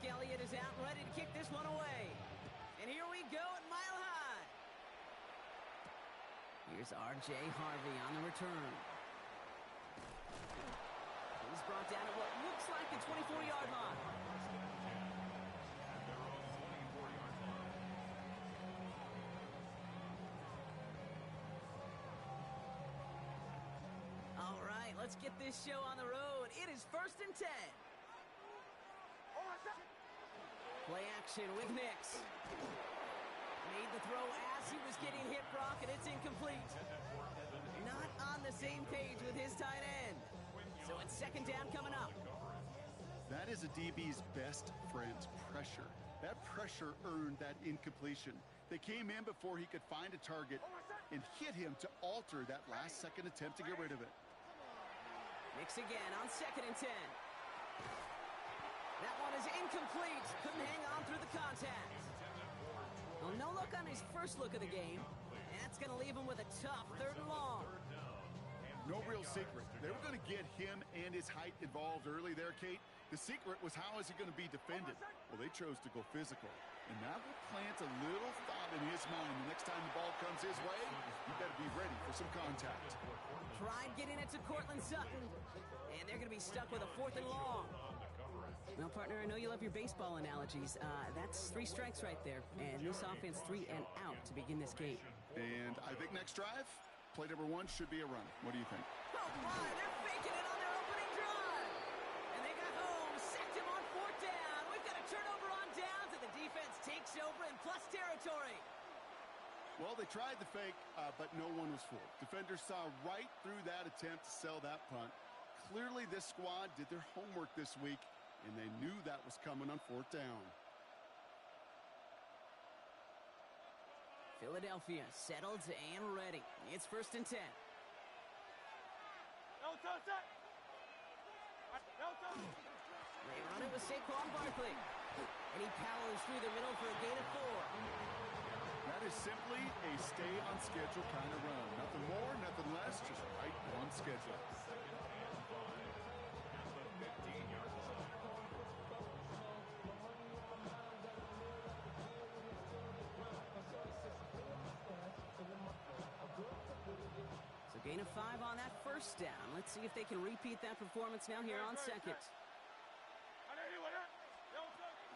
Jake Elliott is out and ready to kick this one away. And here we go at Mile High. Here's R.J. Harvey on the return. He's brought down at what looks like the 24-yard line. All right, let's get this show on the road. It is 1st and 10. Play action with Nix. Made the throw as he was getting hit, Brock, and it's incomplete. Not on the same page with his tight end. So it's 2nd down coming up. That is a DB's best friend, pressure. That pressure earned that incompletion. They came in before he could find a target and hit him to alter that last-second attempt to get rid of it. Nix again on 2nd and 10. That one is incomplete. Couldn't hang on through the contact. Well, no look on his first look of the game. And that's going to leave him with a tough 3rd and long. No real secret. They were going to get him and his height involved early there, Kate. The secret was how is he going to be defended? Well, they chose to go physical. And that will plant a little thought in his mind. The next time the ball comes his way, you better be ready for some contact. Tried getting it to Cortland Sutton. And they're going to be stuck with a 4th and long. Well, partner, I know you love your baseball analogies. That's 3 strikes right there. And this offense 3 and out to begin this game. And I think next drive, play number 1 should be a run. What do you think? Oh, my, they're faking it on their opening drive. And they got home, sacked him on 4th down. We've got a turnover on downs, and the defense takes over in plus territory. Well, they tried the fake, but no one was fooled. Defenders saw right through that attempt to sell that punt. Clearly, this squad did their homework this week, and they knew that was coming on 4th down. Philadelphia settled and ready. It's 1st and 10. They run it with Saquon Barkley. And he powers through the middle for a gain of 4. That is simply a stay-on-schedule kind of run. Nothing more, nothing less, just right on schedule. So gain of 5 on that 1st down. Let's see if they can repeat that performance now here on 2nd.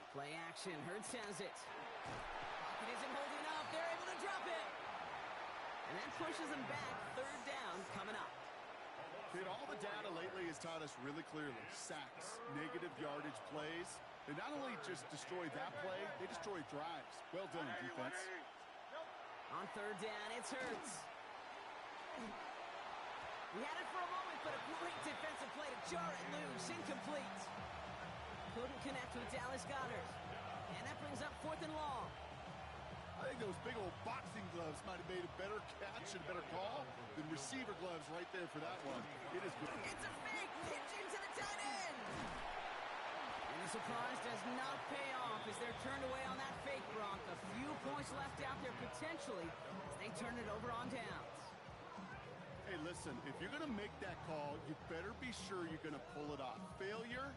Play action. Hurts has it. Pocket isn't holding up. They're able to drop it. And that pushes them back. 3rd down coming up. Kid, all the data lately has taught us really clearly. Sacks, negative yardage plays. They not only just destroy that play, they destroy drives. Well done, defense. On 3rd down, it's Hurts. He had it for a moment, but a great defensive play to jar it loose. Incomplete. Couldn't connect with Dallas Goedert. And that brings up 4th and long. I think those big old boxing gloves might have made a better catch and a better call than receiver gloves right there for that one. It is good. It's a fake pitch into the tight end. And the surprise does not pay off as they're turned away on that fake, Brock. A few points left out there potentially as they turn it over on downs. Hey, listen, if you're going to make that call, you better be sure you're going to pull it off. Failure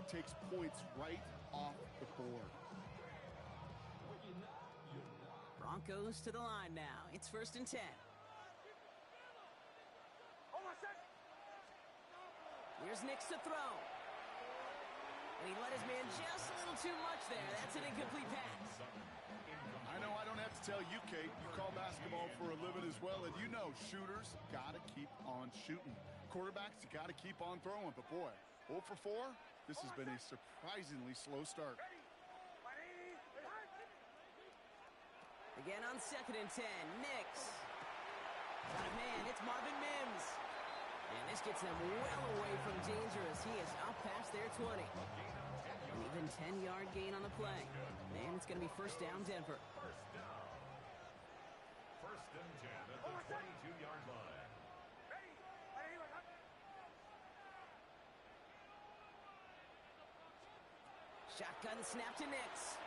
takes points right off the board. Broncos to the line now. It's 1st and 10. Here's Nix to throw. And he let his man just a little too much there. That's an incomplete pass. I know I don't have to tell you, Kate. You call basketball for a living as well, and you know shooters got to keep on shooting. Quarterbacks got to keep on throwing. But, boy, 0 for 4, this has been a surprisingly slow start. Again on 2nd and 10. Nix. Got a man. It's Marvin Mims. And this gets them well away from danger as he is up past their 20. An even 10-yard gain on the play. And it's going to be 1st down, Denver. 1st and 10 at the 22-yard line. Shotgun snap to Nix.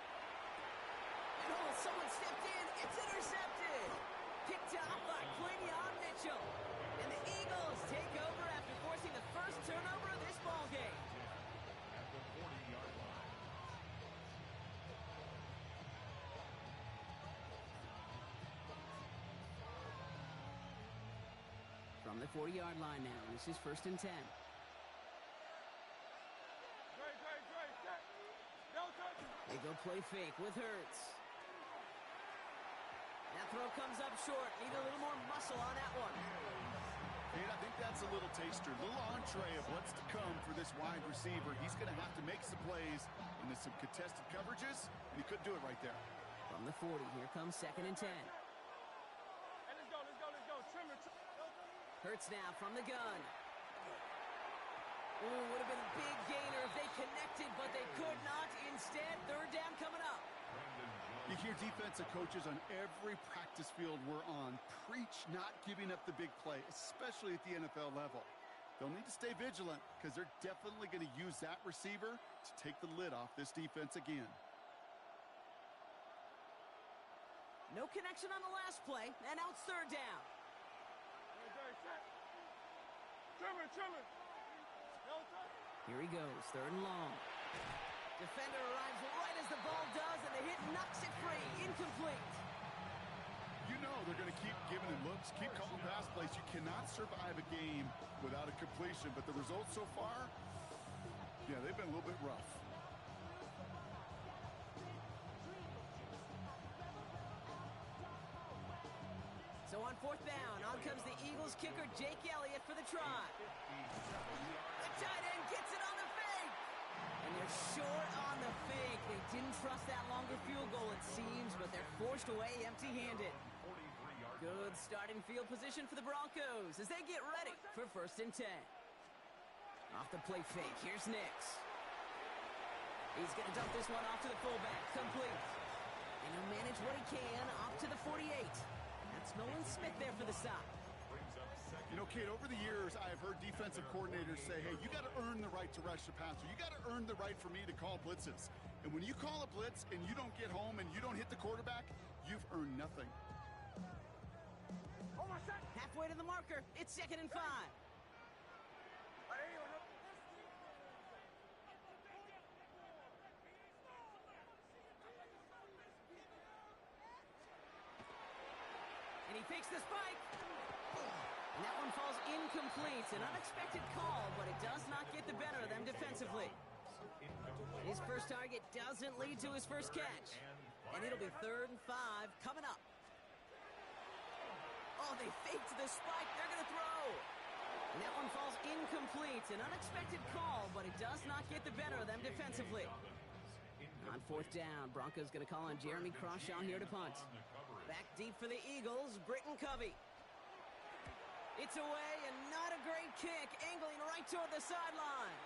And oh, someone stepped in. It's intercepted. Picked off by Quinion Mitchell. And the Eagles take over after forcing the first turnover of this ballgame. At the 40-yard line. From the 40-yard line now, this is 1st and 10. They go play fake with Hurts. That throw comes up short. Need a little more muscle on that one. And I think that's a little taster, a little entree of what's to come for this wide receiver. He's going to have to make some plays into some contested coverages, and he couldn't do it right there. From the 40, here comes 2nd and 10. Hurts now from the gun. Ooh, would have been a big gainer if they connected, but they could not. Instead, 3rd down coming up. You hear defensive coaches on every practice field we're on preach not giving up the big play, especially at the NFL level. They'll need to stay vigilant because they're definitely going to use that receiver to take the lid off this defense again. No connection on the last play, and now it's 3rd down. Here he goes, 3rd and long. Defender arrives right as the ball does, and the hit knocks it free. Incomplete. You know they're going to keep giving him looks, keep calling pass plays. You cannot survive a game without a completion, but the results so far, yeah, they've been a little bit rough. So on 4th down, on comes the Eagles kicker, Jake Elliott, for the try. The tight end gets it on the fake. And they're short on the fake. They didn't trust that longer field goal, it seems, but they're forced away empty-handed. Good starting field position for the Broncos as they get ready for 1st and 10. Off the play fake, here's Nix. He's going to dump this one off to the fullback, complete. And he'll manage what he can off to the 48. That's Nolan Smith there for the stop. You know, Kate, over the years, I've heard defensive coordinators say, hey, you got to earn the right to rush the passer. You got to earn the right for me to call blitzes. And when you call a blitz and you don't get home and you don't hit the quarterback, you've earned nothing. Halfway to the marker. It's 2nd and 5. And he fakes the spike. And that one falls incomplete. An unexpected call, but it does not get the better of them defensively. His first target doesn't lead to his first catch. And it'll be 3rd and 5 coming up. Oh, they faked the spike. They're going to throw. And that one falls incomplete. An unexpected call, but it does not get the better of them defensively. On 4th down, Broncos going to call on Jeremy Crawshaw here to punt. Back deep for the Eagles, Britton Covey. It's away, and not a great kick, angling right toward the sideline.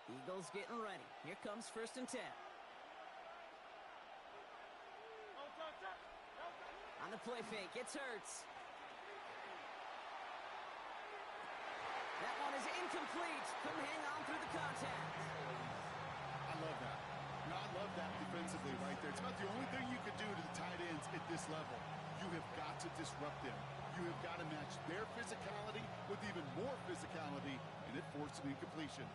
Eagles getting ready. Here comes 1st and 10. On the play fake, it's Hurts. That one is incomplete. Couldn't hang on through the contact. I love that. No, I love that defensively right there. It's about the only thing you could do to the tight ends at this level. You have got to disrupt them. You have got to match their physicality with even more physicality, and it forced an incompletion.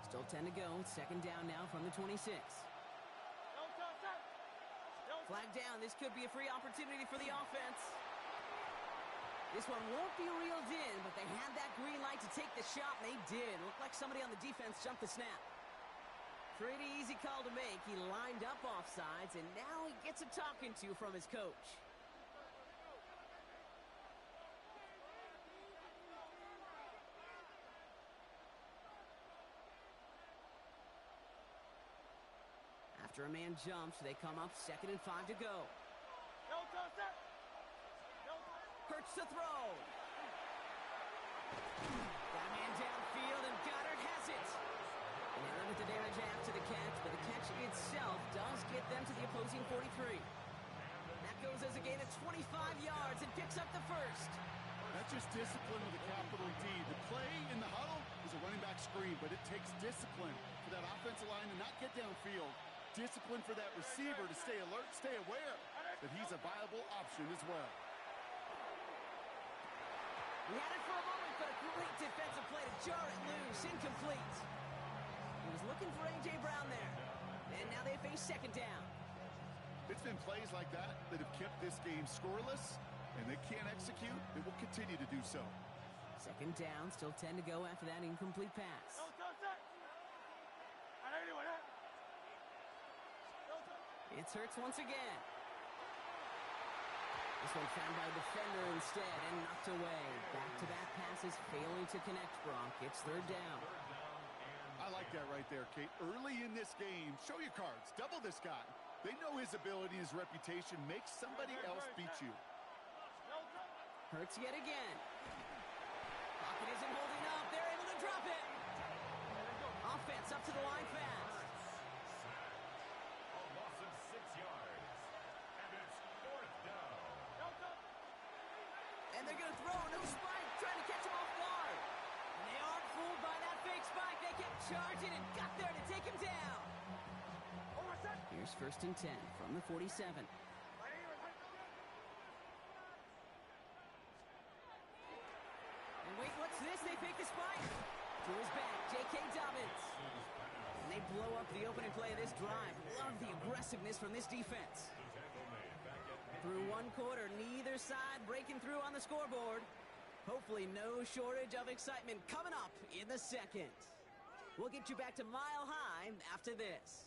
Still 10 to go. 2nd down now from the 26. Flag down. This could be a free opportunity for the offense. This one won't be reeled in, but they had that green light to take the shot, and they did. Looked like somebody on the defense jumped the snap. Pretty easy call to make. He lined up offsides, and now he gets a talking to from his coach. After a man jumps, they come up 2nd and 5 to go. Hurts to throw. Got a man downfield, and Goddard has it. And they limit the damage after the catch, but the catch itself does get them to the opposing 43. That goes as a gain of 25 yards and picks up the first. That's just discipline with a capital D. The play in the huddle is a running back screen, but it takes discipline for that offensive line to not get downfield. Discipline for that receiver to stay alert, stay aware that he's a viable option as well. He had it for a moment, but a great defensive play to jar it loose. Incomplete. He was looking for A.J. Brown there. And now they face second down. It's been plays like that that have kept this game scoreless, and they can't execute. They will continue to do so. Second down, still 10 to go after that incomplete pass. It's Hurts once again. This one found by a defender instead and knocked away. Back-to-back passes failing to connect, Bronk. It's third down. I like that right there, Kate. Early in this game, show your cards. Double this guy. They know his ability, his reputation. Make somebody else beat you. Hurts yet again. Pocket isn't holding up. They're able to drop it. Offense up to the line fast. A loss of 6 yards. And it's fourth down. And they're going to throw. No spike. Trying to catch him off guard. And they aren't fooled by that fake spike. They kept charging and got there to take him down. Here's first and 10 from the 47. And wait, what's this? They fake the spike. To his back, J.K. Dobbins. And they blow up the opening play of this drive. Love the aggressiveness from this defense. Through one quarter, neither side breaking through on the scoreboard. Hopefully no shortage of excitement coming up in the second. We'll get you back to Mile High after this.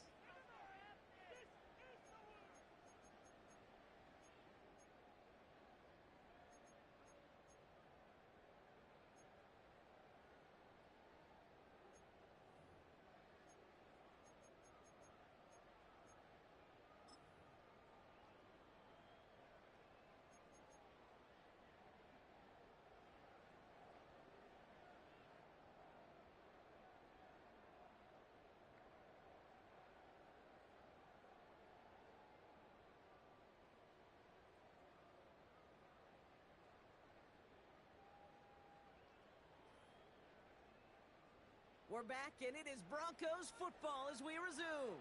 We're back, and it is Broncos football as we resume.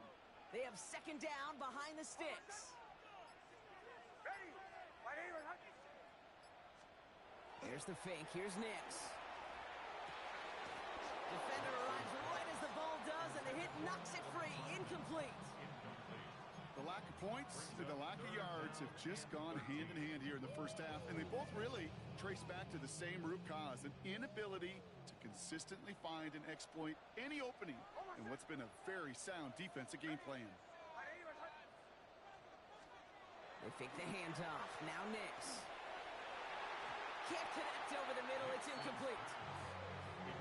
They have second down behind the sticks. Here's the fake. Here's Nix. Defender arrives right as the ball does, and the hit knocks it free. Incomplete. The lack of points and the lack of yards have just gone hand in hand here in the first half, and they both really trace back to the same root cause, an inability to consistently find and exploit any opening in what's been a very sound defensive game plan. They fake the handoff. Now Nix. Can't connect over the middle. It's incomplete.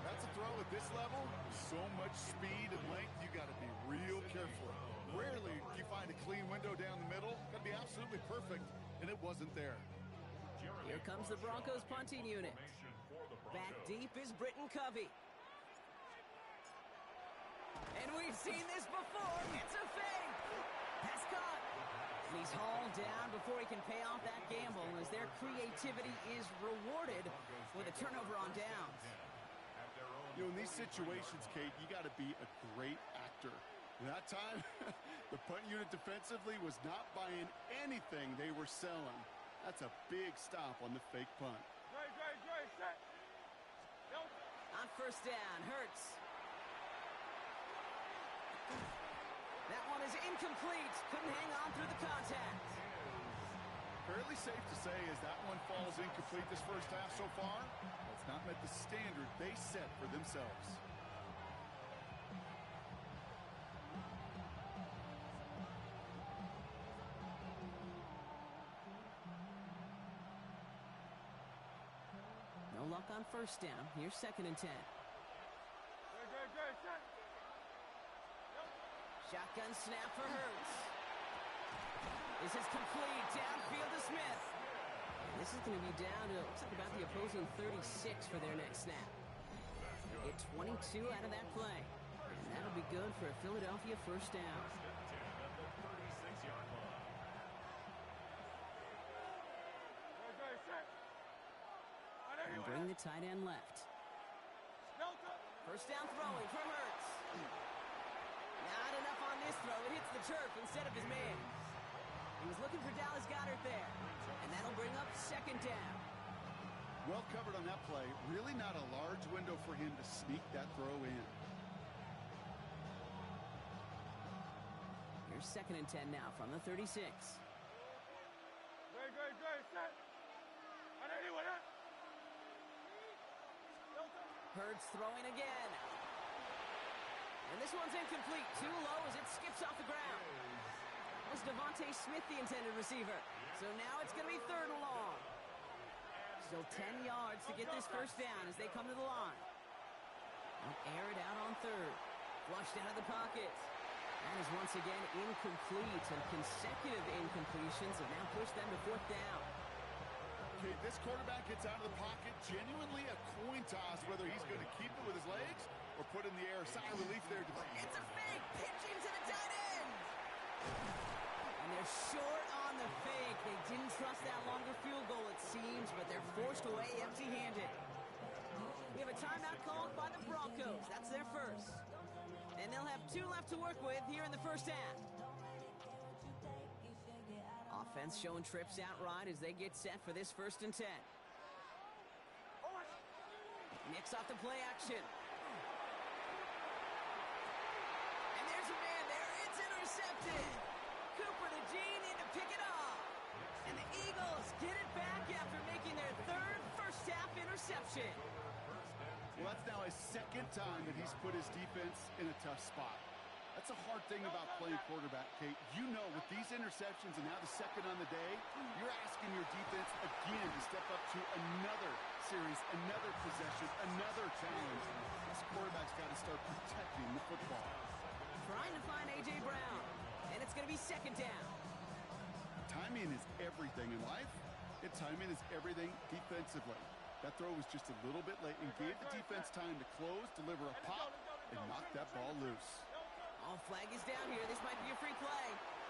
That's a throw at this level. So much speed and length, you got to be real careful. Rarely do you find a clean window down the middle. Got to be absolutely perfect, and it wasn't there. Here comes the Broncos punting unit. Back deep is Britton Covey. And we've seen this before. It's a fake. Pass caught. And he's hauled down before he can pay off that gamble as their creativity is rewarded with a turnover on downs. You know, in these situations, Kate, you got to be a great actor. That time, the punt unit defensively was not buying anything they were selling. That's a big stop on the fake punt. On first down, Hurts. That one is incomplete. Couldn't hang on through the contact. Fairly safe to say as that one falls incomplete this first half so far, it's not met the standard they set for themselves. No luck on first down. Here's second and 10. Shotgun snap for Hurts. This is complete. Downfield to Smith. And this is going to be down to, looks like about the opposing 36 for their next snap. Get 22 out of that play. And that'll be good for a Philadelphia first down. And bring the tight end left. First down throwing for Hurts. Not enough on this throw. It hits the turf instead of his man. He was looking for Dallas Goedert there. And that'll bring up second down. Well covered on that play. Really not a large window for him to sneak that throw in. Here's 2nd and 10 now from the 36. Hurts throwing again. And this one's incomplete. Too low as it skips off the ground. That was Devontae Smith, the intended receiver. So now it's going to be 3rd and long. Still 10 yards to get this first down as they come to the line. They'll air it out on 3rd. Flushed out of the pocket. That is once again incomplete, and consecutive incompletions have now pushed them to 4th down. Okay, this quarterback gets out of the pocket, genuinely a coin toss whether he's going to keep it with his legs or put in the air. Sigh of relief there. It's a fake, pitching to the tight end. And they're short on the fake. They didn't trust that longer field goal, it seems, but they're forced away empty-handed. We have a timeout called by the Broncos. That's their first. And they'll have 2 left to work with here in the first half. Offense showing trips outright as they get set for this 1st and 10. Nicks off the play action. And there's a man there. It's intercepted. Cooper to Gene in to pick it off. And the Eagles get it back after making their 3rd first-half interception. Well, that's now his 2nd time that he's put his defense in a tough spot. That's a hard thing about playing quarterback, Kate. You know, with these interceptions and now the 2nd on the day, you're asking your defense again to step up to another series, another possession, another challenge. This quarterback's got to start protecting the football. Trying to find A.J. Brown, and it's going to be 2nd down. Timing is everything in life, and timing is everything defensively. That throw was just a little bit late and gave the defense time to close, deliver a pop, and knock that ball loose. Oh, flag is down here. This might be a free play.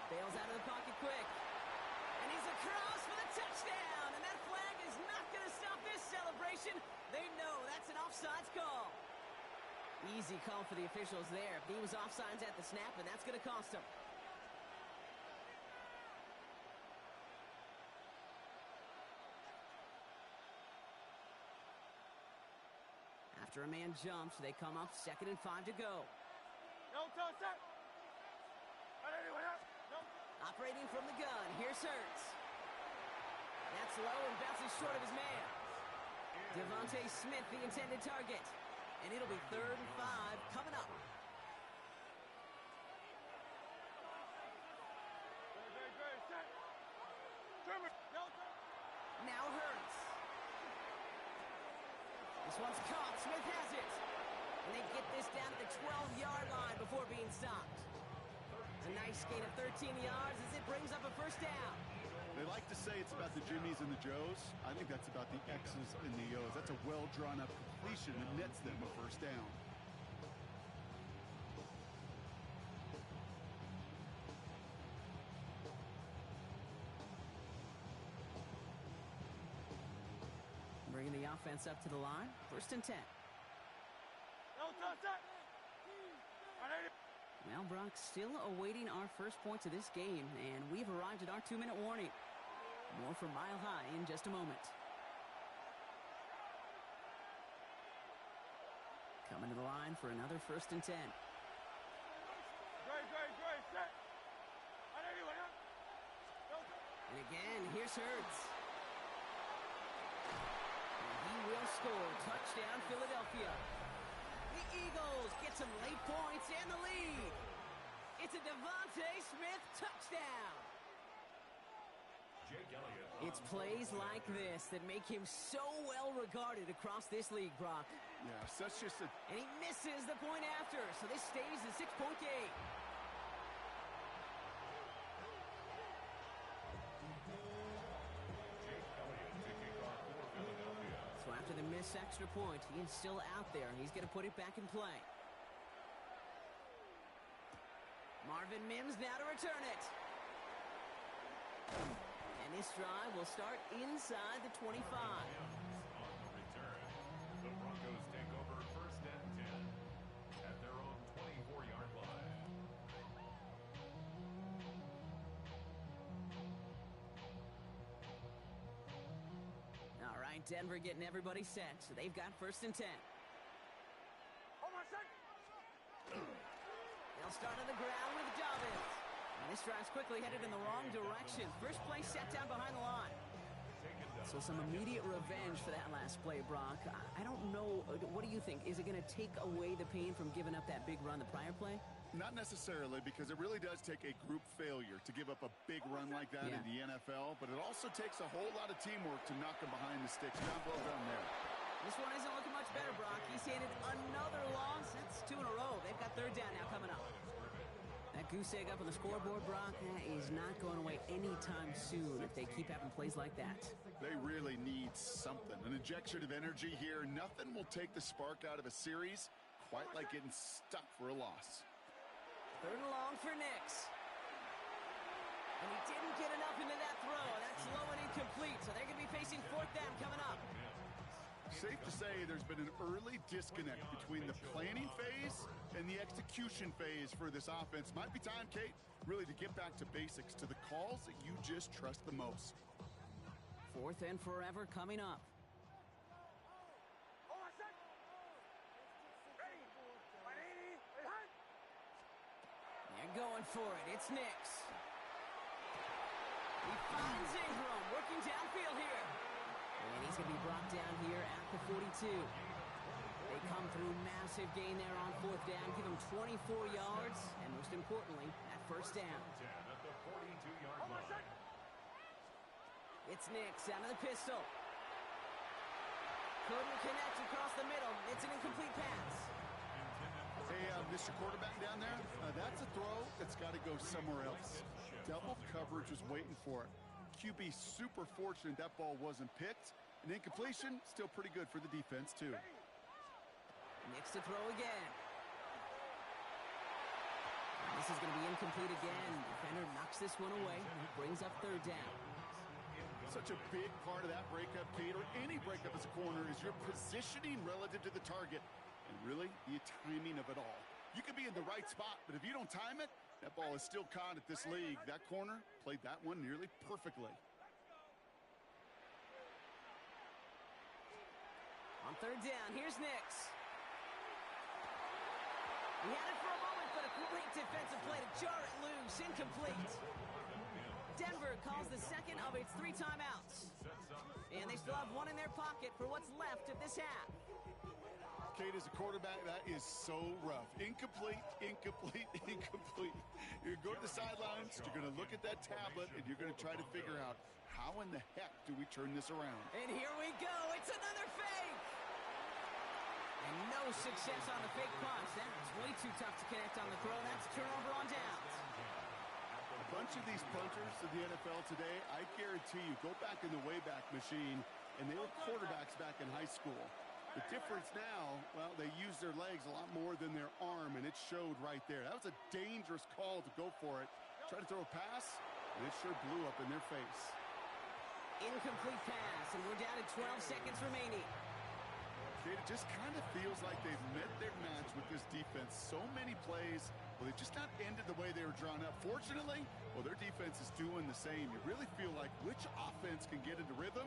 Bails out of the pocket quick. And he's across for the touchdown. And that flag is not going to stop this celebration. They know that's an offsides call. Easy call for the officials there. He was offsides at the snap, and that's going to cost him. After a man jumps, they come up 2nd and 5 to go. Operating from the gun, here's Hurts. That's low and bounces short of his man. Devontae Smith, the intended target. And it'll be 3rd and 5 coming up. Now Hurts. This one's caught. Smith has it. And they get this down to the 12-yard line before being stopped. A nice gain of 13 yards as it brings up a first down. They like to say it's about the Jimmies and the Joes. I think that's about the X's and the O's. That's a well-drawn-up completion that nets them a first down. Bringing the offense up to the line. 1st and 10. Well, Brock, still awaiting our first points of this game, and we've arrived at our 2-minute warning. More from Mile High in just a moment. Coming to the line for another 1st and 10. And again, here's Hurts. And he will score. Touchdown, Philadelphia. The Eagles get some late points and the lead. It's a Devontae Smith touchdown. It's plays like this that make him so well regarded across this league, Brock. Yeah, such just a... And he misses the point after, so this stays a 6-point game. So after the missed extra point, he is still out there, and he's going to put it back in play. Marvin Mims now to return it. And this drive will start inside the 25. On the return, the Broncos take over 1st and 10 at their own 24-yard line. All right, Denver getting everybody set, so they've got 1st and 10. They'll start on the ground with Dobbins. And this drive's quickly headed in the wrong direction. First play set down behind the line. So some immediate revenge for that last play, Brock. I don't know. What do you think? Is it going to take away the pain from giving up that big run the prior play? Not necessarily, because it really does take a group failure to give up a big run like that in the NFL, but it also takes a whole lot of teamwork to knock them behind the sticks. Job well done there. This one isn't looking much better, Brock. He's handed another loss. That's 2 in a row. They've got 3rd down now coming up. That goose egg up on the scoreboard, Brock, is not going away anytime soon if they keep having plays like that. They really need something. An injection of energy here. Nothing will take the spark out of a series quite like getting stuck for a loss. 3rd and long for Nix. And he didn't get enough into that throw. That's low and incomplete, so they're going to be facing 4th down coming up. Safe to say there's been an early disconnect between the planning phase and the execution phase for this offense. Might be time, Kate, really to get back to basics, to the calls that you just trust the most. 4th and forever coming up. They're going for it. It's Nix. He finds Ingram working downfield here. And he's going to be brought down here at the 42. They come through massive gain there on 4th down, give him 24 yards, and most importantly, that 1st down. At the 42-yard line. It's Nix out of the pistol. Couldn't connect across the middle. It's an incomplete pass. Hey, Mr. Quarterback down there, that's a throw that's got to go somewhere else. Double coverage was waiting for it. QB super fortunate that ball wasn't picked. An incompletion, still pretty good for the defense, too. Nix to throw again. This is going to be incomplete again. Defender knocks this one away, and it brings up 3rd down. Such a big part of that breakup, Kate, or any breakup as a corner, is your positioning relative to the target. And really, the timing of it all. You could be in the right spot, but if you don't time it, that ball is still caught at this league. That corner played that one nearly perfectly. On 3rd down, here's Nix. He had it for a moment, but a great defensive play to jar it loose. Incomplete. Denver calls the 2nd of its 3 timeouts. And they still have 1 in their pocket for what's left of this half. Kate, as a quarterback, that is so rough. Incomplete, incomplete, incomplete. You're going to go to the sidelines, you're going to look at that tablet, and you're going to try to figure out how in the heck do we turn this around. And here we go. It's another fake. And no success on the fake pass. That was way too tough to connect on the throw. That's a turnover on downs. A bunch of these punters in the NFL today, I guarantee you, go back in the Wayback Machine, and they were quarterbacks back in high school. The difference now, well, they use their legs a lot more than their arm, and it showed right there. That was a dangerous call to go for it. Try to throw a pass, and it sure blew up in their face. Incomplete pass, and we're down to 12 seconds remaining. It just kind of feels like they've met their match with this defense. So many plays, well, they just not ended the way they were drawn up. Fortunately, well, their defense is doing the same. You really feel like which offense can get into rhythm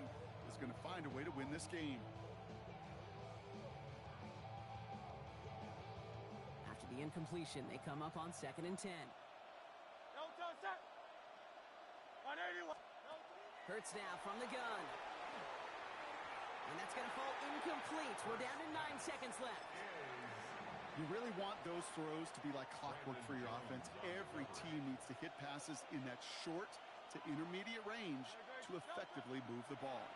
is going to find a way to win this game. After the incompletion, they come up on 2nd and 10. Hurts now from the gun. And that's going to fall incomplete. We're down to 9 seconds left. You really want those throws to be like clockwork for your offense. Every team needs to hit passes in that short to intermediate range to effectively move the ball.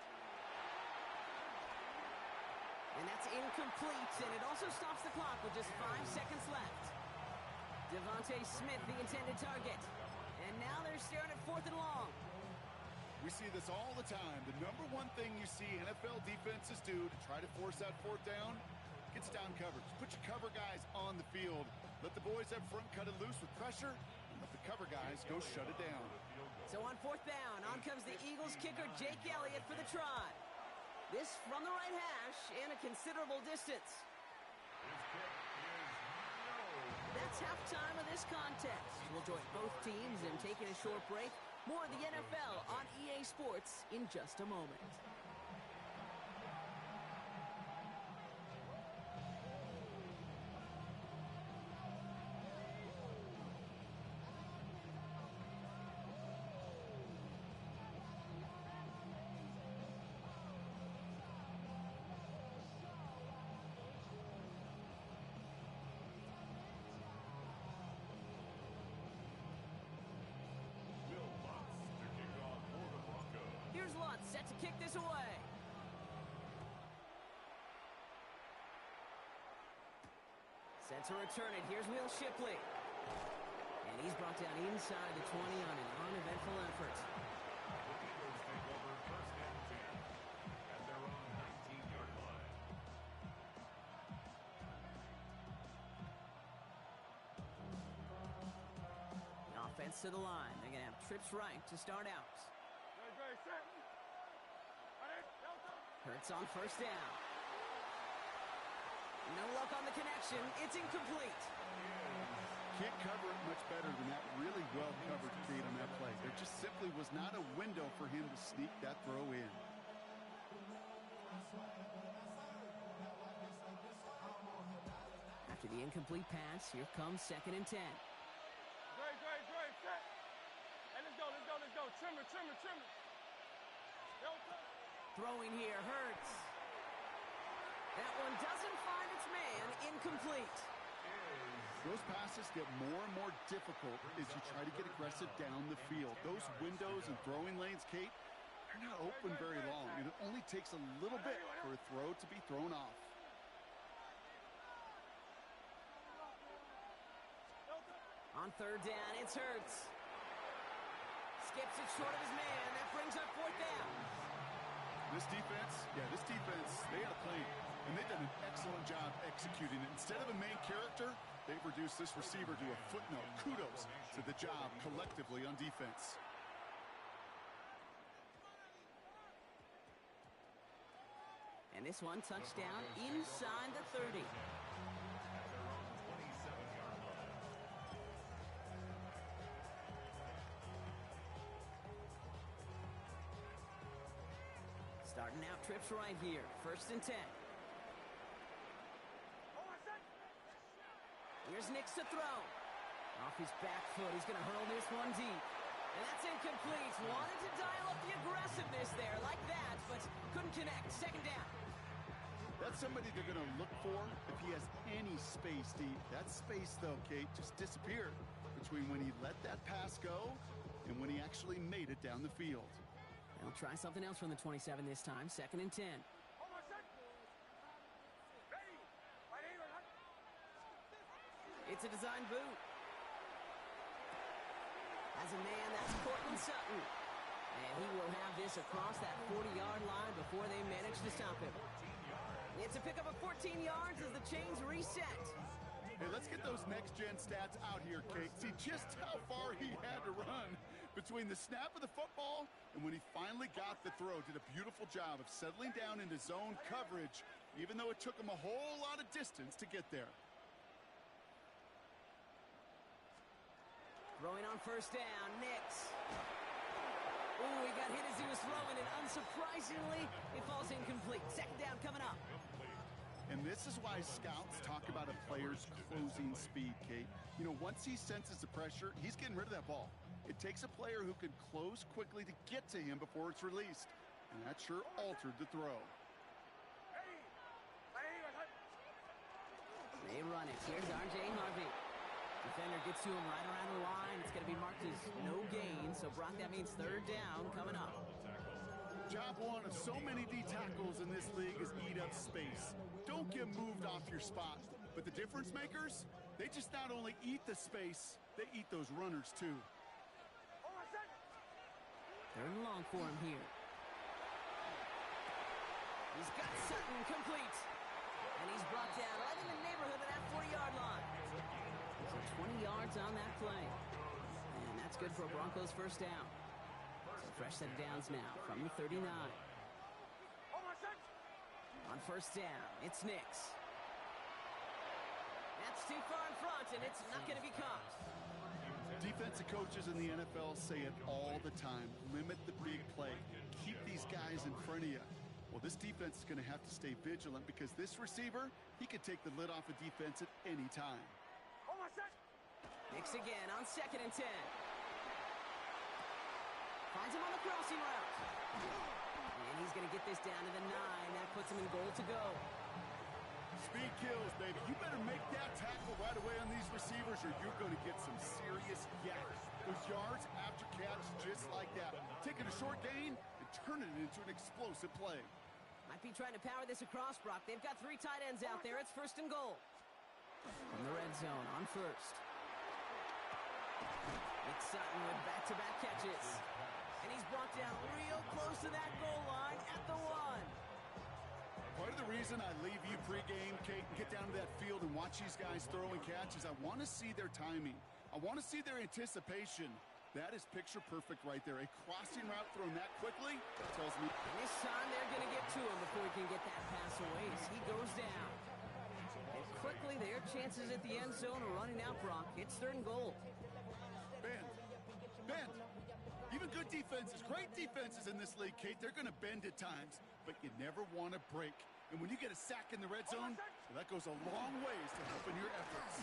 And that's incomplete, and it also stops the clock with just 5 seconds left. Devontae Smith, the intended target. And now they're staring at 4th and long. We see this all the time. The number one thing you see NFL defenses do to try to force that 4th down, gets down coverage. Put your cover guys on the field. Let the boys up front cut it loose with pressure, and let the cover guys go shut it down. So on 4th down, on comes the Eagles kicker, Jake Elliott, for the try. This from the right hash and a considerable distance. That's halftime of this contest. We'll join both teams in taking a short break. More of the NFL on EA Sports in just a moment. slot, set to kick this away. Set to return it. Here's Will Shipley. And he's brought down inside the 20 on an uneventful effort. The Eagles take over first and 10 at their own 19-yard line. The offense to the line. They're going to have trips right to start out. Hurts on first down. No luck on the connection. It's incomplete. Can't cover it much better than that. Really well covered Kate on that play. There just simply was not a window for him to sneak that throw in. After the incomplete pass, here comes 2nd and 10. Great, set. Hey, let's go. Trimmer. Throwing here hurts. That one doesn't find its man. Incomplete. Those passes get more and more difficult as you try to get aggressive down the field. Those windows and throwing lanes, Kate, they're not open very long, and it only takes a little bit for a throw to be thrown off. On 3rd down, it's Hurts. Skips it short of his man. That brings up 4th down. This defense, they had a plan, and they've done an excellent job executing it. Instead of a main character, they've reduced this receiver to a footnote. Kudos to the job collectively on defense. And this one touchdown inside the 30. Starting out trips right here. 1st and 10. Here's Nix to throw. Off his back foot. He's going to hurl this one deep. And that's incomplete. Wanted to dial up the aggressiveness there like that, but couldn't connect. 2nd down. That's somebody they're going to look for if he has any space deep. That space, though, Kate, just disappeared between when he let that pass go and when he actually made it down the field. They'll try something else from the 27 this time. 2nd and 10. It's a design boot. As a man, that's Cortland Sutton. And he will have this across that 40-yard line before they manage to stop him. It's a pickup of 14 yards as the chains reset. Hey, let's get those next-gen stats out here, Kate. See just how far he had to run between the snap of the football and when he finally got the throw. Did a beautiful job of settling down into zone coverage, even though it took him a whole lot of distance to get there. Throwing on 1st down, Nix. Ooh, he got hit as he was throwing, and unsurprisingly, it falls incomplete. 2nd down coming up. And this is why scouts talk about a player's closing speed, Kate. You know, once he senses the pressure, he's getting rid of that ball. It takes a player who can close quickly to get to him before it's released. And that sure altered the throw. They run it. Here's R.J. Harvey. Defender gets to him right around the line. It's going to be marked as no gain. So, Brock, that means 3rd down coming up. Job one of so many D tackles in this league is eat up space. Don't get moved off your spot. But the difference makers, they just not only eat the space, they eat those runners too. 3rd and long for him here. He's got Sutton complete. And he's brought down right in the neighborhood of that 40-yard line. So 20 yards on that play. And that's good for a Broncos 1st down. So fresh set of downs now from the 39. On 1st down, it's Nix. That's too far in front, and it's not going to be caught. Defensive coaches in the NFL say it all the time. Limit the big play. Keep these guys in front of you. Well, this defense is going to have to stay vigilant because this receiver, he could take the lid off a defense at any time. Nix again on 2nd and 10. Finds him on the crossing route. And he's going to get this down to the 9. That puts him in goal to go. Speed kills, baby. You better make that tackle right away on these receivers or you're going to get some serious yak. Those yards after catch just like that. Taking a short gain and turning it into an explosive play. Might be trying to power this across, Brock. They've got 3 tight ends out there. It's 1st and goal. From the red zone on 1st. Nick Sutton with back-to-back catches. And he's brought down real close to that goal line at the 1. Part of the reason I leave you pregame, Kate, and get down to that field and watch these guys throw and catch is I want to see their timing. I want to see their anticipation. That is picture perfect right there. A crossing route thrown that quickly tells me. And this time they're going to get to him before he can get that pass away as he goes down. And quickly their chances at the end zone are running out, Brock. It's 3rd and goal. Bend. Even good defenses, great defenses in this league, Kate, they're going to bend at times, but you never want to break. And when you get a sack in the red zone, well, that goes a long ways to helping your efforts.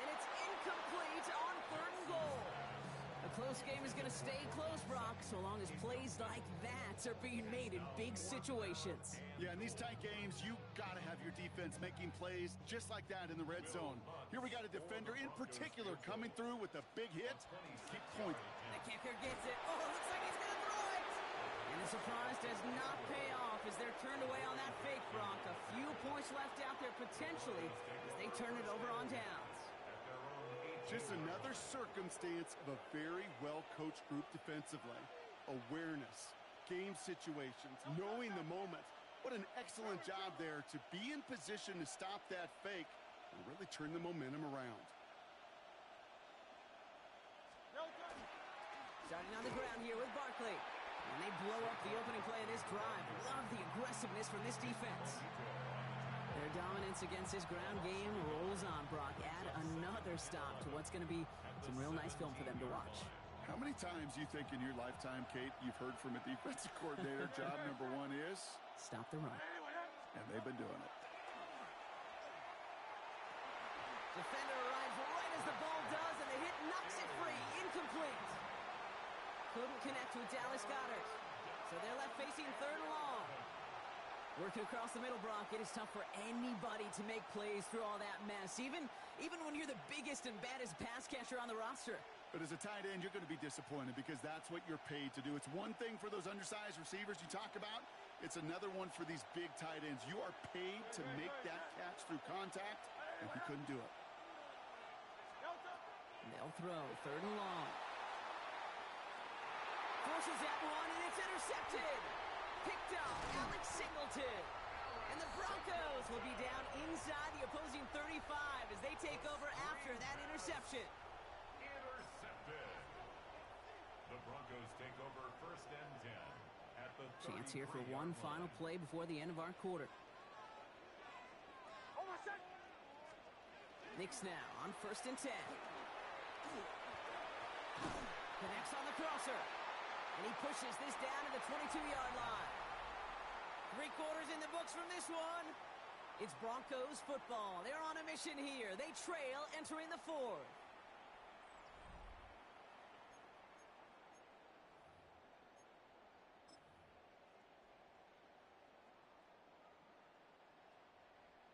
And it's incomplete on 3rd and goal. A close game is going to stay close, Brock, so long as plays like that are being made in big situations. Yeah, in these tight games, you got to have your defense making plays just like that in the red zone. Here we got a defender in particular coming through with a big hit. Keep pointing. The kicker gets it. Oh, it looks like he's going to throw it. And the surprise does not pay off as they're turned away on that fake, Brock. A few points left out there potentially as they turn it over on downs. Just another circumstance of a very well-coached group defensively. Awareness, game situations, knowing the moment. What an excellent job there to be in position to stop that fake and really turn the momentum around. Starting on the ground here with Barkley. And they blow up the opening play of this drive. Love the aggressiveness from this defense. Their dominance against this ground game rolls on, Brock. Add another stop to what's going to be some real nice film for them to watch. How many times do you think in your lifetime, Kate, you've heard from a defensive coordinator, job number 1 is? Stop the run. And they've been doing it. Defender arrives right as the ball does, and the hit knocks it free. Incomplete. Couldn't connect with Dallas Goedert. So they're left facing 3rd and long. Working across the middle, Brock, it is tough for anybody to make plays through all that mess, even when you're the biggest and baddest pass catcher on the roster. But as a tight end, you're going to be disappointed because that's what you're paid to do. It's one thing for those undersized receivers you talk about. It's another one for these big tight ends. You are paid to make that catch through contact, and he couldn't do it. They'll throw 3rd and long. Forces that one, and it's intercepted. Picked up, Alex Singleton. And the Broncos will be down inside the opposing 35 as they take over after that interception. Intercepted. The Broncos take over 1st and 10 at the Chance here for one final play before the end of our quarter. Knicks now on 1st and 10. Connects on the crosser. And he pushes this down to the 22-yard line. 3 quarters in the books from this one. It's Broncos football. They're on a mission here. They trail entering the 4th.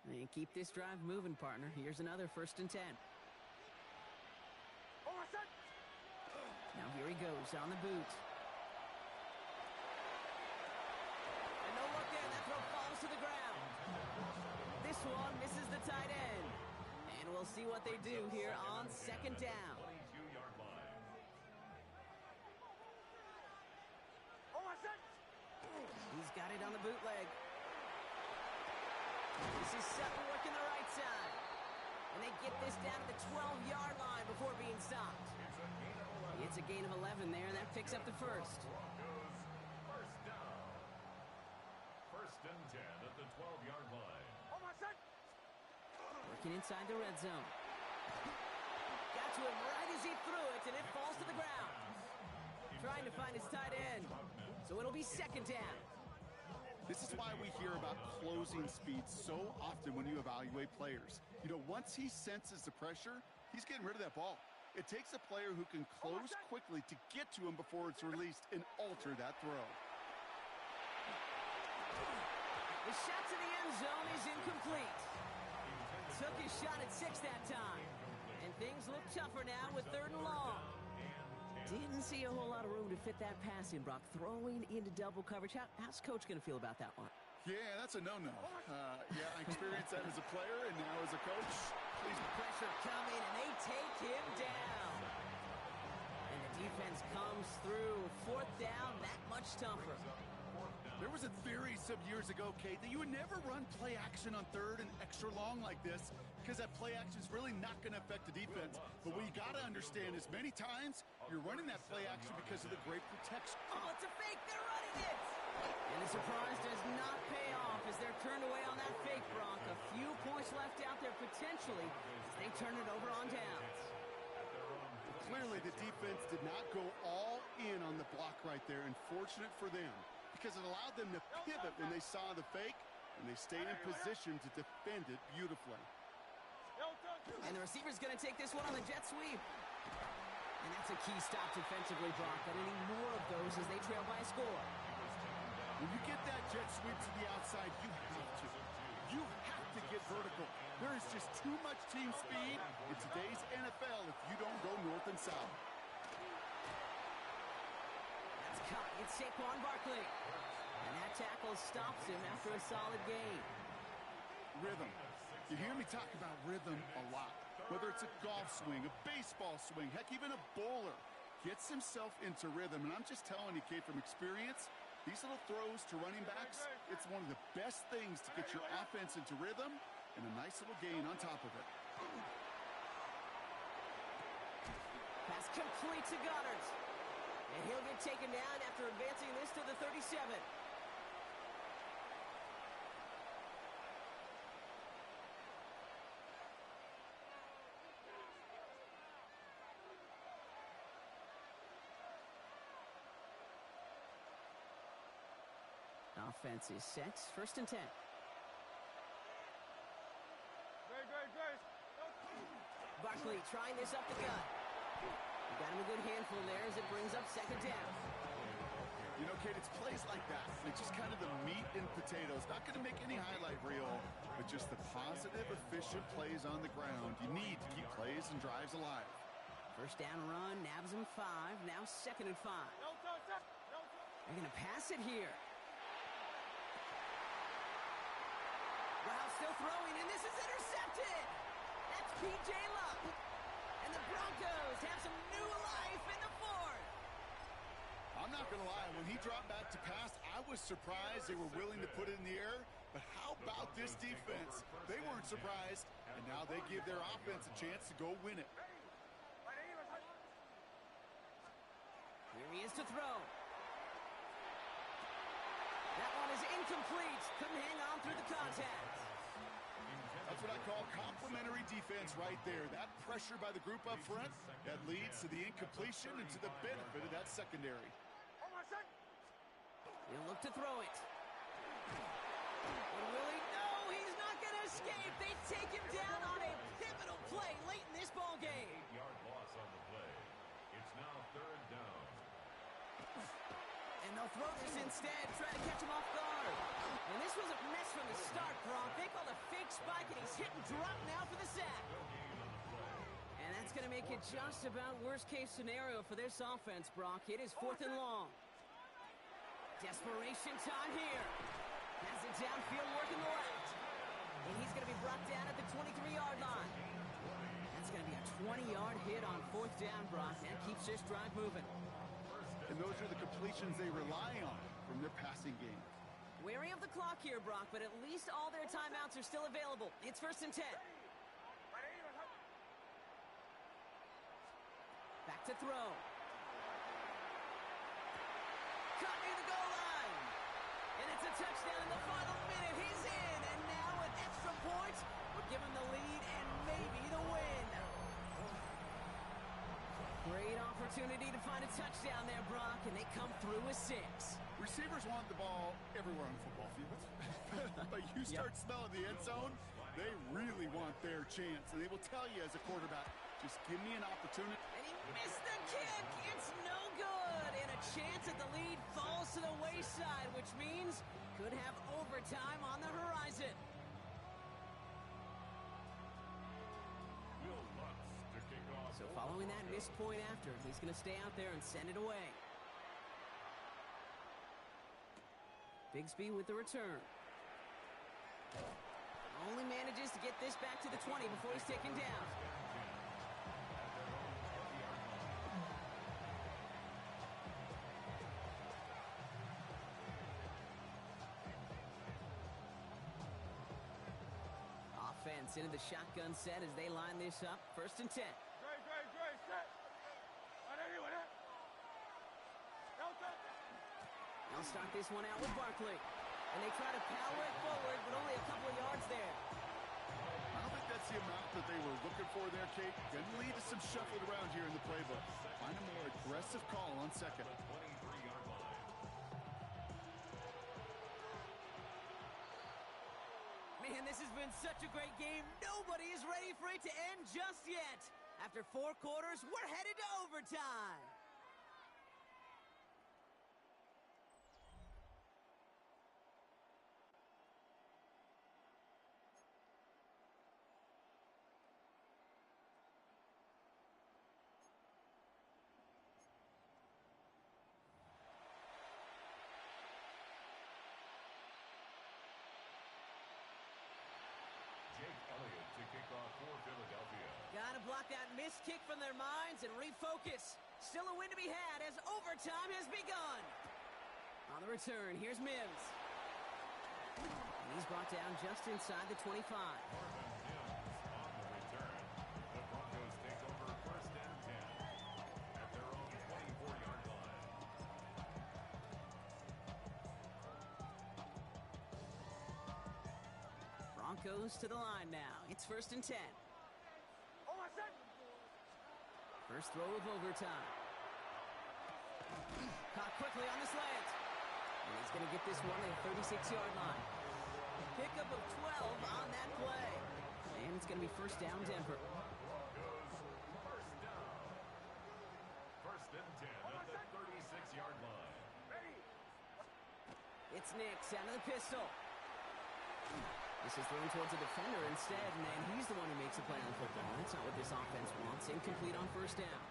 And keep this drive moving, partner. Here's another 1st and 10. Now here he goes on the boot. And no look there. That throw falls to the ground. This one misses the tight end. And we'll see what they do here on 2nd down. 22-yard line. He's got it on the bootleg. This is Sutton working the right side. And they get this down to the 12-yard line before being stopped. It's a gain of 11 there, and that picks up the 1st. Broncos 1st down. 1st and 10 at the 12-yard line. Working inside the red zone. Got to him right as he threw it, and it falls to the ground. Trying to find his tight end. So it'll be 2nd down. This is why we hear about closing speed so often when you evaluate players. You know, once he senses the pressure, he's getting rid of that ball. It takes a player who can close quickly to get to him before it's released and alter that throw. The shot to the end zone is incomplete. Took his shot at 6 that time. And things look tougher now with 3rd and long. Didn't see a whole lot of room to fit that pass in, Brock. Throwing into double coverage. How's Coach going to feel about that one? Yeah, that's a no-no. Yeah, I experienced that as a player and now as a coach. Please. Pressure coming, and they take him down. And the defense comes through. Fourth down, that much tougher. There was a theory some years ago, Kate, that you would never run play action on third and extra long like this because that play action is really not going to affect the defense. But what you got to understand is many times you're running that play action because of the great protection. Oh, it's a fake. They're running it. And the surprise does not pay off as they're turned away on that fake, Brock. A few points left out there potentially as they turn it over on downs. Clearly, the defense did not go all in on the block right there, and fortunate for them, because it allowed them to pivot when they saw the fake, and they stayed in position to defend it beautifully. And the receiver's going to take this one on the jet sweep. And that's a key stop defensively, Brock. But any more of those as they trail by a score. When you get that jet sweep to the outside, you have to. You have to get vertical. There is just too much team speed in today's NFL if you don't go north and south. That's caught. It's Saquon Barkley. And that tackle stops him after a solid gain. Rhythm. You hear me talk about rhythm a lot. Whether it's a golf swing, a baseball swing, heck, even a bowler gets himself into rhythm. And I'm just telling you, Kate, from experience, these little throws to running backs, it's one of the best things to get your offense into rhythm and a nice little gain on top of it. Pass complete to Goddard. And he'll get taken down after advancing this to the 37. Offense is set. First and 10. Barkley trying this up the gut. Got him a good handful there as it brings up second down. You know, Kate, it's plays like that. It's just kind of the meat and potatoes. Not going to make any highlight reel, but just the positive, efficient plays on the ground. You need to keep plays and drives alive. First down run, nabs him 5. Now second and 5. They're going to pass it here. Wow, still throwing, and this is intercepted. That's P.J. Luck. And the Broncos have some new life in the fourth. I'm not going to lie. When he dropped back to pass, I was surprised they were willing to put it in the air. But how about this defense? They weren't surprised, and now they give their offense a chance to go win it. Here he is to throw. That one is incomplete. Couldn't hang on through the contact. That's what I call complimentary defense right there. That pressure by the group up front, that leads to the incompletion and to the benefit of that secondary. He'll look to throw it. And will he? No, he's not going to escape. They take him down on a pivotal play late in this ball game. 8-yard loss on the play. It's now third down. And they'll throw this instead, try to catch him off guard. And this was a mess from the start, Brock. They called a fake spike, and he's hit and drop now for the sack. And that's going to make it just about worst-case scenario for this offense, Brock. It is fourth and long. Desperation time here. Has it downfield, working the left. And he's going to be brought down at the 23-yard line. That's going to be a 20-yard hit on fourth down, Brock. That keeps this drive moving. And those are the completions they rely on from their passing game. Wary of the clock here, Brock, but at least all their timeouts are still available. It's first and 10. Back to throw. Caught near the goal line. And it's a touchdown in the final minute. He's in, and now an extra point would give him the lead and maybe the win. Great opportunity to find a touchdown there, Brock, and they come through with 6. Receivers want the ball everywhere on the football field. But you start smelling the end zone, they really want their chance. And they will tell you as a quarterback, just give me an opportunity. And he missed the kick. It's no good. And a chance at the lead falls to the wayside, which means could have overtime on the horizon. Will Lutz to kick off. So following Following that missed point after, he's going to stay out there and send it away. Bigsby with the return. Only manages to get this back to the 20 before he's taken down. Offense into the shotgun set as they line this up. 1st and 10. Dre, set. They'll start this one out with Barkley. And they try to power it forward, but only a couple of yards there. I don't think that's the amount that they were looking for there, Kate. Gonna lead to some shuffling around here in the playbook. Find a more aggressive call on 2nd. 23-yard line. Man, this has been such a great game. Nobody is ready for it to end just yet. After 4 quarters, we're headed to overtime. Gotta block that missed kick from their minds and refocus. Still a win to be had as overtime has begun. On the return, here's Mims. And he's brought down just inside the 25. Marvin Mims on the return. The Broncos take over 1st and 10 at their own 24-yard line. Broncos to the line now. It's 1st and 10. First throw of overtime. Caught quickly on the slant. And he's going to get this one at the 36-yard line. Pickup of 12 on that play. And it's going to be 1st down Denver. Broncos, 1st down. 1st and 10 at the 36-yard line. It's Nix out of the pistol. This is thrown towards a defender instead, and he's the one who makes a play on football. That's not what this offense wants. Incomplete on 1st down.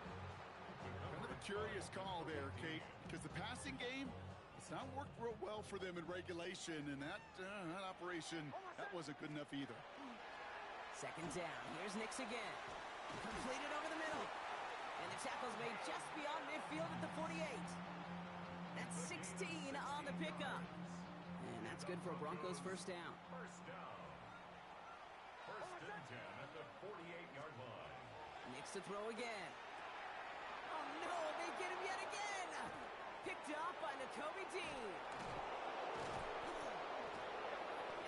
Kind of a curious call there, Kate, because the passing game, it's not worked real well for them in regulation, and that operation, that wasn't good enough either. 2nd down. Here's Nix again. Completed over the middle. And the tackle's made just beyond midfield at the 48. That's 16 on the pickup. And that's good for a Broncos 1st down. 1st down. 1st and 10 at the 48-yard line. Nix to throw again. Oh no, they get him yet again. Picked up by Nakobe Dean.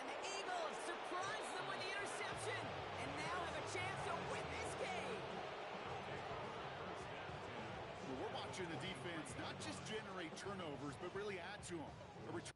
And the Eagles surprise them with the interception. And now have a chance to win this game. Well, we're watching the defense not just generate turnovers, but really add to them. A return.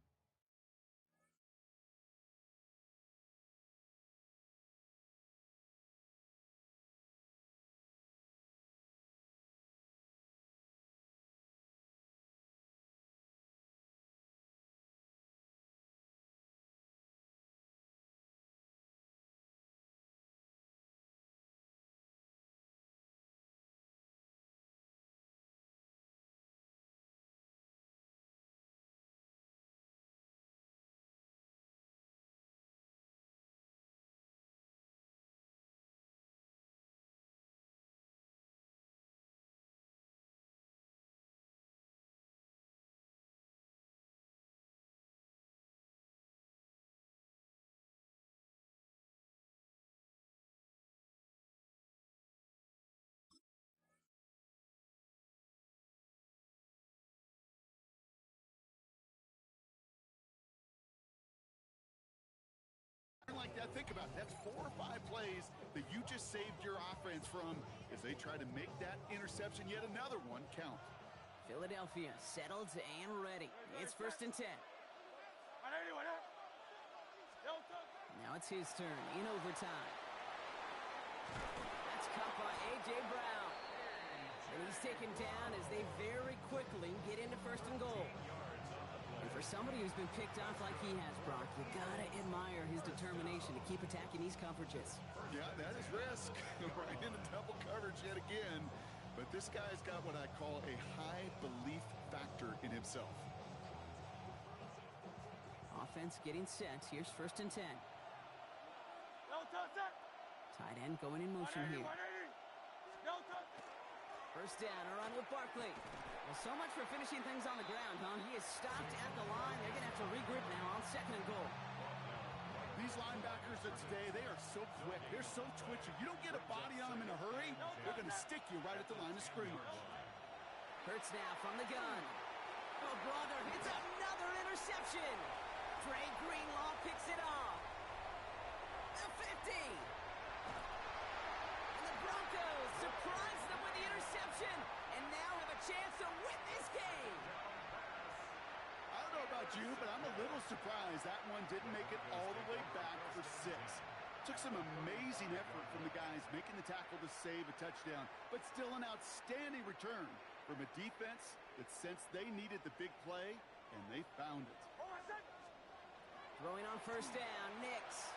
Like that, think about it. That's 4 or 5 plays that you just saved your offense from as they try to make that interception, yet another one, count. Philadelphia settled and ready. It's 1st and 10. Now it's his turn in overtime. That's caught by A.J. Brown. And he's taken down as they very quickly get into 1st and goal. And for somebody who's been picked off like he has, Brock, you gotta admire his determination to keep attacking these coverages. Yeah, that is risk. Right into double coverage yet again. But this guy's got what I call a high belief factor in himself. Offense getting set. Here's 1st and 10. Tight end going in motion here. First down, a run with Barkley. Well, so much for finishing things on the ground, huh? He is stopped at the line. They're going to have to regroup now on 2nd and goal. These linebackers of today, they are so quick. They're so twitchy. You don't get a body on them in a hurry, they're going to stick you right at the line of scrimmage. Hurts now from the gun. Oh, brother, it's another interception. Dre Greenlaw picks it off. The 50. And the Broncos surprise them with the interception and now have a chance to win this game. I don't know about you, but I'm a little surprised that one didn't make it all the way back for 6. Took some amazing effort from the guys making the tackle to save a touchdown, but still an outstanding return from a defense that sensed they needed the big play, and they found it. Throwing on 1st down, Nix.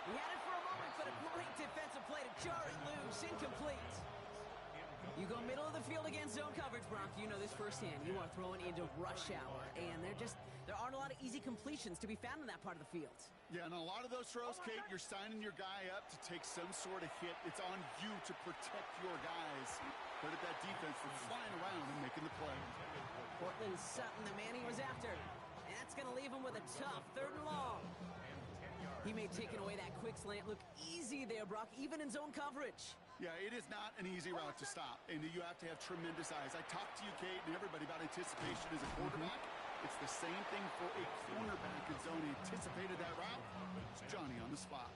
He had it for a moment, but a great defensive play to jar it loose. Incomplete. You go middle of the field against zone coverage, Brock. You know this firsthand. You are throwing into rush hour, and there aren't a lot of easy completions to be found in that part of the field. Yeah, and a lot of those throws, Kate, you're signing your guy up to take some sort of hit. It's on you to protect your guys. But at that defense that's flying around and making the play. Portland Sutton, the man he was after. And that's going to leave him with a tough 3rd and long. He may have taken away that quick slant look easy there, Brock, even in zone coverage. Yeah, it is not an easy route to stop, and you have to have tremendous eyes. I talked to you, Kate, and everybody about anticipation as a quarterback. It's the same thing for a cornerback in zone. He anticipated that route. It's Johnny on the spot.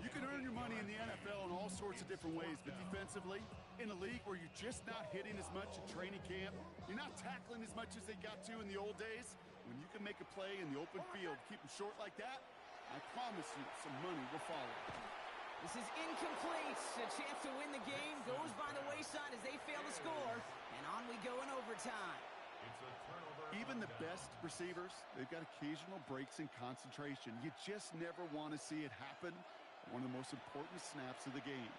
You can earn your money in the NFL in all sorts of different ways, but defensively, in a league where you're just not hitting as much at training camp, you're not tackling as much as they got to in the old days, when you can make a play in the open field, keep them short like that, I promise you some money will follow. This is incomplete. A chance to win the game goes by the wayside as they fail to score. And on we go in overtime. Even the best receivers, they've got occasional breaks in concentration. You just never want to see it happen. One of the most important snaps of the game.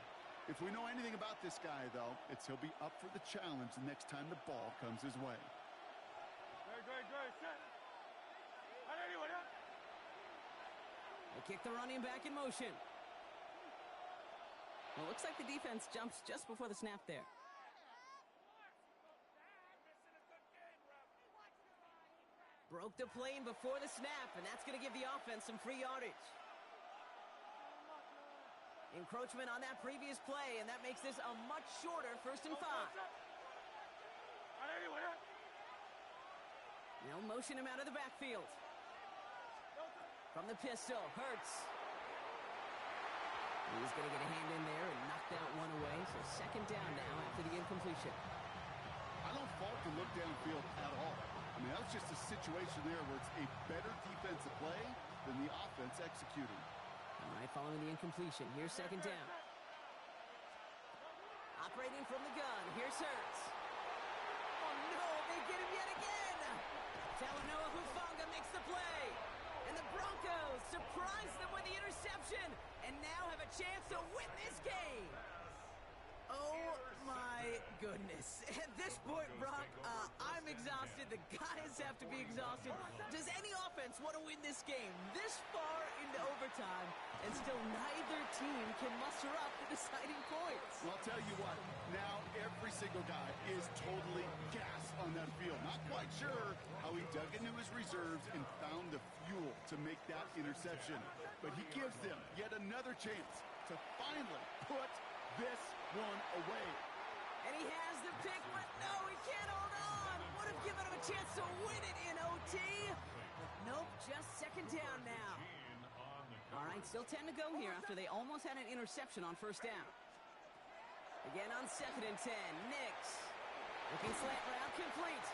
If we know anything about this guy, though, it's he'll be up for the challenge the next time the ball comes his way. They kick the running back in motion. Well, it looks like the defense jumps just before the snap there. Broke the plane before the snap, and that's going to give the offense some free yardage. Encroachment on that previous play, and that makes this a much shorter 1st and 5. They'll motion him out of the backfield. From the pistol, Hurts. He's going to get a hand in there and knock that one away. So 2nd down now after the incompletion. I don't fault the look downfield at all. I mean, that was just a situation there where it's a better defensive play than the offense executing. All right, following the incompletion. Here's 2nd down. Operating from the gun. Here's Hurts. Oh, no, they get him yet again. Talanoa Hufanga makes the play. And the Broncos surprise them with the interception and now have a chance to win this game. Oh, my goodness. At this point, Brock, I'm exhausted. The guys have to be exhausted. Does any offense want to win this game this far into overtime, and still neither team can muster up the deciding points? Well, I'll tell you what, now every single guy is totally gassed on that field. Not quite sure how he dug into his reserves and found the fuel to make that interception. But he gives them yet another chance to finally put this one away. And he has the pick, but no, he can't hold on. Would have given him a chance to win it in OT. But nope, just 2nd down now. All right, still 10 to go here after they almost had an interception on 1st down. Again on 2nd and 10, Nix. Looking slant route, complete.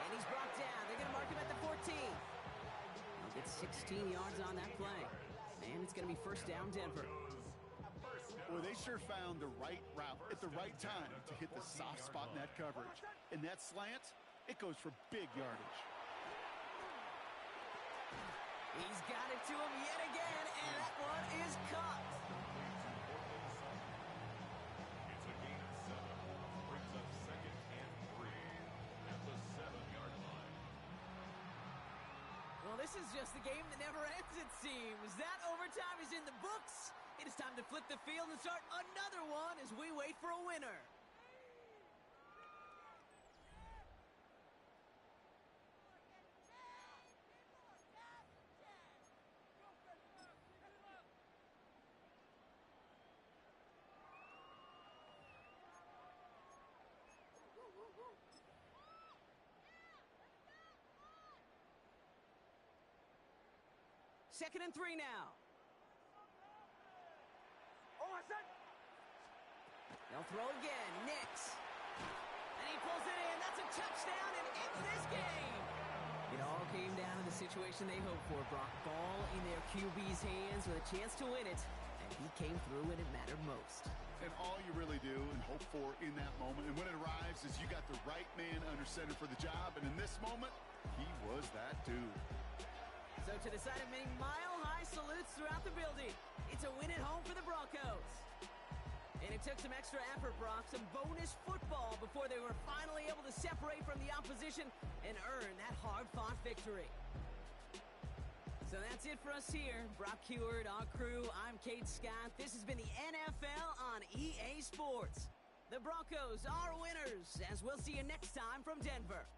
And he's brought down. They're going to mark him at the 14. He'll get 16 yards on that play. And it's going to be 1st down, Denver. Well, they sure found the right route at the right time to hit the soft spot in that coverage. And that slant, it goes for big yardage. He's got it to him yet again, and that one is caught. It's a gain of 7. this is just the game that never ends, it seems. That overtime is in the books. It is time to flip the field and start another one as we wait for a winner. Second and 3 now. They'll throw again. Nix. And he pulls it in. That's a touchdown and ends this game. It all came down to the situation they hoped for, Brock. Ball in their QB's hands with a chance to win it. And he came through when it mattered most. And all you really do and hope for in that moment, and when it arrives, is you got the right man under center for the job. And in this moment, he was that dude. So to the side of many mile-high salutes throughout the building, it's a win at home for the Broncos. And it took some extra effort, Brock, some bonus football before they were finally able to separate from the opposition and earn that hard-fought victory. So that's it for us here. Brock Heward, our crew, I'm Kate Scott. This has been the NFL on EA Sports. The Broncos are winners, as we'll see you next time from Denver.